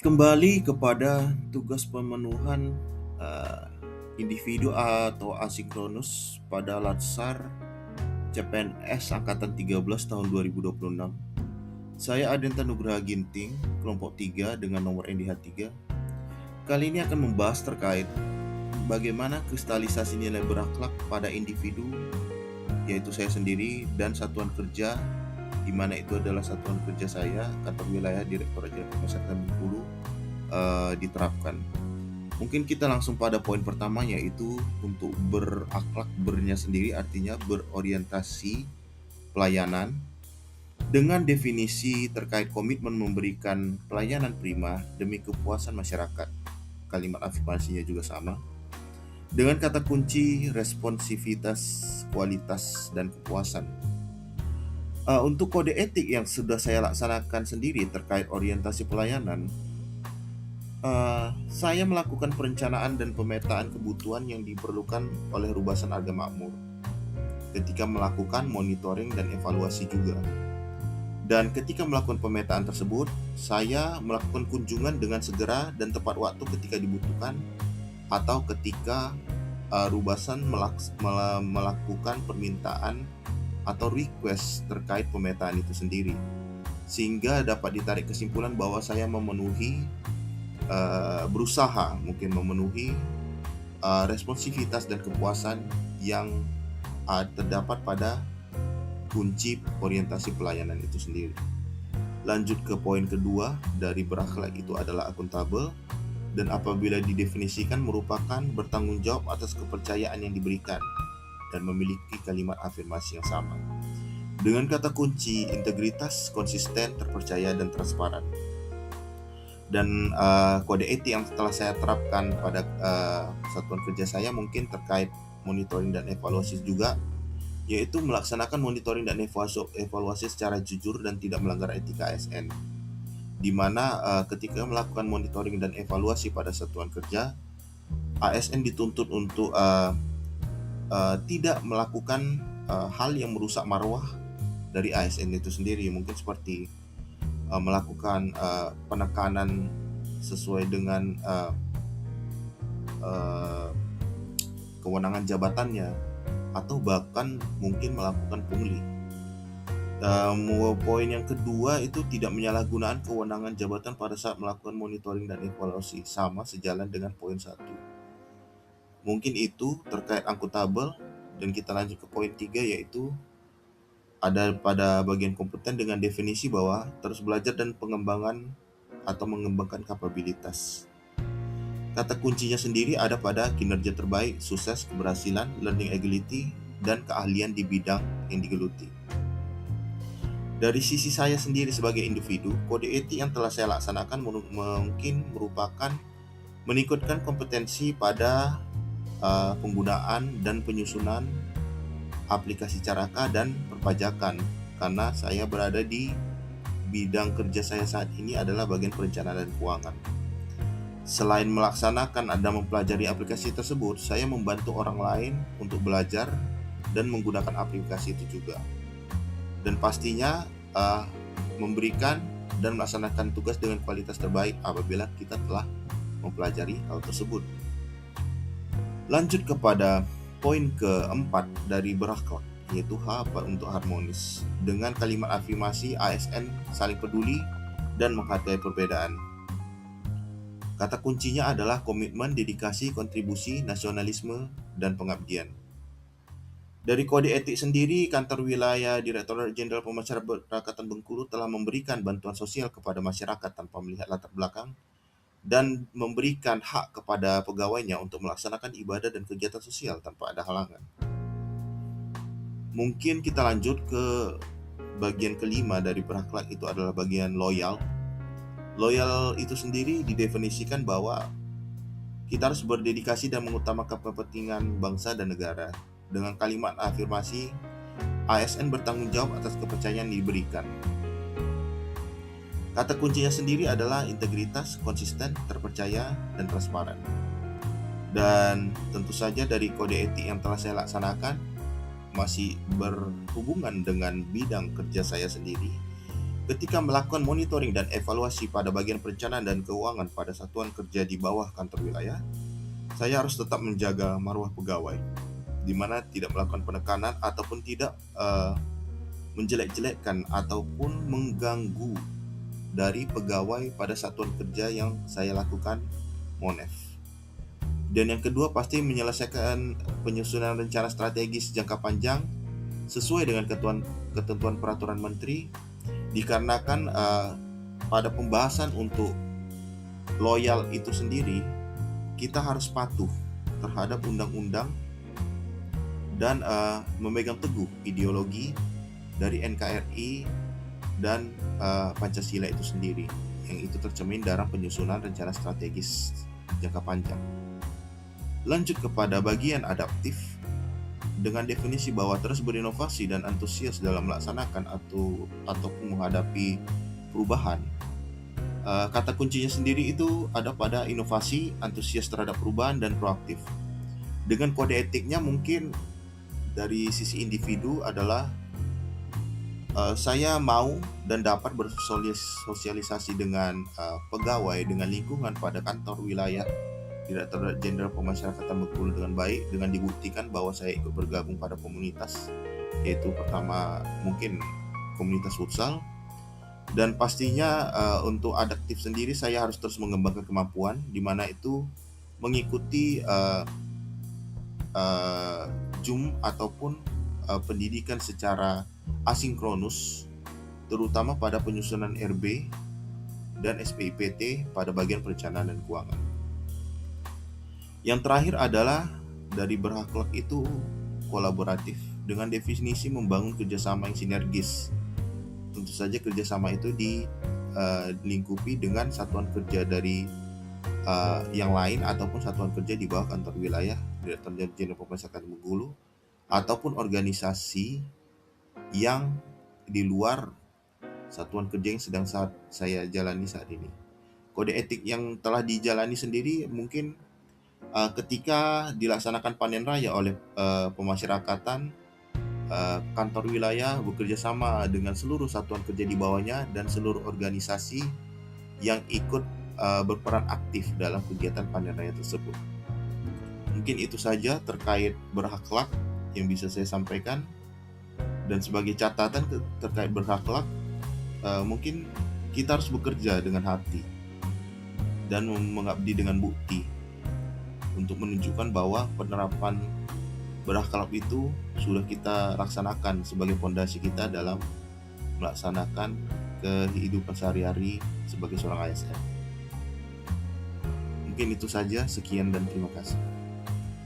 Kembali kepada tugas pemenuhan eh, individu atau asinkronus pada Latsar CPNS Angkatan 13 tahun 2026. Saya Adenta Nugraha Ginting, kelompok 3 dengan nomor NDH 3. Kali ini akan membahas terkait bagaimana kristalisasi nilai berakhlak pada individu, yaitu saya sendiri, dan satuan kerja, di mana itu adalah satuan kerja saya, kantor wilayah Direktorat Jenderal Pemasyarakatan Bengkulu, diterapkan. Mungkin kita langsung pada poin pertama, yaitu untuk berakhlak bernya sendiri artinya berorientasi pelayanan dengan definisi terkait komitmen memberikan pelayanan prima demi kepuasan masyarakat. Kalimat afirmasinya juga sama. Dengan kata kunci responsivitas, kualitas, dan kepuasan. Untuk kode etik yang sudah saya laksanakan sendiri terkait orientasi pelayanan, saya melakukan perencanaan dan pemetaan kebutuhan yang diperlukan oleh Rubasan Harga Makmur ketika melakukan monitoring dan evaluasi juga. Dan ketika melakukan pemetaan tersebut, saya melakukan kunjungan dengan segera dan tepat waktu ketika dibutuhkan atau ketika Rubasan melakukan permintaan atau request terkait pemetaan itu sendiri, sehingga dapat ditarik kesimpulan bahwa saya berusaha mungkin memenuhi responsivitas dan kepuasan yang terdapat pada kunci orientasi pelayanan itu sendiri. Lanjut ke poin kedua dari berakhlak, itu adalah akuntabel, dan apabila didefinisikan merupakan bertanggung jawab atas kepercayaan yang diberikan dan memiliki kalimat afirmasi yang sama. Dengan kata kunci integritas, konsisten, terpercaya, dan transparan. Dan kode etik yang telah saya terapkan pada satuan kerja saya mungkin terkait monitoring dan evaluasi juga, yaitu melaksanakan monitoring dan evaluasi secara jujur dan tidak melanggar etika ASN, di mana ketika melakukan monitoring dan evaluasi pada satuan kerja, ASN dituntut untuk tidak melakukan hal yang merusak marwah dari ASN itu sendiri, mungkin seperti melakukan penekanan sesuai dengan kewenangan jabatannya, atau bahkan mungkin melakukan pungli. Poin yang kedua itu tidak menyalahgunakan kewenangan jabatan pada saat melakukan monitoring dan evaluasi, sama sejalan dengan poin satu. Mungkin itu terkait akuntabel, dan kita lanjut ke poin 3, yaitu ada pada bagian kompeten dengan definisi bahwa terus belajar dan pengembangan atau mengembangkan kapabilitas. Kata kuncinya sendiri ada pada kinerja terbaik, sukses, keberhasilan, learning agility, dan keahlian di bidang yang digeluti. Dari sisi saya sendiri sebagai individu, kode etik yang telah saya laksanakan mungkin merupakan meningkatkan kompetensi pada penggunaan dan penyusunan aplikasi Caraka dan perpajakan, karena saya berada di bidang kerja saya saat ini adalah bagian perencanaan dan keuangan. Selain melaksanakan dan mempelajari aplikasi tersebut, saya membantu orang lain untuk belajar dan menggunakan aplikasi itu juga. Dan pastinya memberikan dan melaksanakan tugas dengan kualitas terbaik apabila kita telah mempelajari hal tersebut. Lanjut kepada poin keempat dari berakhlak, yaitu H untuk harmonis, dengan kalimat afirmasi ASN saling peduli dan menghargai perbedaan. Kata kuncinya adalah komitmen, dedikasi, kontribusi, nasionalisme, dan pengabdian. Dari kode etik sendiri, kantor wilayah Direktorat Jenderal Pemasyarakatan Bengkulu telah memberikan bantuan sosial kepada masyarakat tanpa melihat latar belakang, dan memberikan hak kepada pegawainya untuk melaksanakan ibadah dan kegiatan sosial tanpa ada halangan. Mungkin kita lanjut ke bagian kelima dari berakhlak, itu adalah bagian loyal. Loyal itu sendiri didefinisikan bahwa kita harus berdedikasi dan mengutamakan kepentingan bangsa dan negara. Dengan kalimat afirmasi, ASN bertanggung jawab atas kepercayaan yang diberikan. Kata kuncinya sendiri adalah integritas, konsisten, terpercaya, dan transparan. Dan tentu saja dari kode etik yang telah saya laksanakan masih berhubungan dengan bidang kerja saya sendiri. Ketika melakukan monitoring dan evaluasi pada bagian perencanaan dan keuangan pada satuan kerja di bawah kantor wilayah, saya harus tetap menjaga marwah pegawai, di mana tidak melakukan penekanan ataupun tidak menjelek-jelekkan ataupun mengganggu dari pegawai pada satuan kerja yang saya lakukan monef. Dan yang kedua, pasti menyelesaikan penyusunan rencana strategis jangka panjang sesuai dengan ketentuan peraturan menteri, dikarenakan pada pembahasan untuk loyal itu sendiri kita harus patuh terhadap undang-undang dan memegang teguh ideologi dari NKRI dan Pancasila itu sendiri, yang itu tercermin dalam penyusunan rencana strategis jangka panjang. Lanjut kepada bagian adaptif, dengan definisi bahwa terus berinovasi dan antusias dalam melaksanakan ataupun menghadapi perubahan. Kata kuncinya sendiri itu ada pada inovasi, antusias terhadap perubahan, dan proaktif. Dengan kode etiknya mungkin dari sisi individu adalah saya mau dan dapat bersosialisasi dengan pegawai, dengan lingkungan pada kantor wilayah Direktorat Jenderal Pemasyarakatan Bengkulu dengan baik, dengan dibuktikan bahwa saya ikut bergabung pada komunitas, yaitu pertama mungkin komunitas futsal, dan pastinya untuk adaptif sendiri saya harus terus mengembangkan kemampuan, di mana itu mengikuti Zoom ataupun pendidikan secara asinkronus, terutama pada penyusunan RB dan SPIPT pada bagian perencanaan dan keuangan. Yang terakhir adalah dari berakhlak itu kolaboratif, dengan definisi membangun kerjasama yang sinergis. Tentu saja kerjasama itu dilingkupi dengan satuan kerja dari yang lain ataupun satuan kerja di bawah kantor wilayah Direktorat Jenderal Pemasyarakatan Bengkulu, ataupun organisasi yang di luar satuan kerja yang sedang saya jalani saat ini. Kode etik yang telah dijalani sendiri mungkin ketika dilaksanakan panen raya oleh pemasyarakatan, kantor wilayah bekerja sama dengan seluruh satuan kerja di bawahnya dan seluruh organisasi yang ikut berperan aktif dalam kegiatan panen raya tersebut. Mungkin itu saja terkait berakhlak yang bisa saya sampaikan. Dan sebagai catatan terkait berakhlak, mungkin kita harus bekerja dengan hati dan mengabdi dengan bukti untuk menunjukkan bahwa penerapan berakhlak itu sudah kita laksanakan sebagai fondasi kita dalam melaksanakan kehidupan sehari-hari sebagai seorang ASN. Mungkin itu saja, sekian dan terima kasih.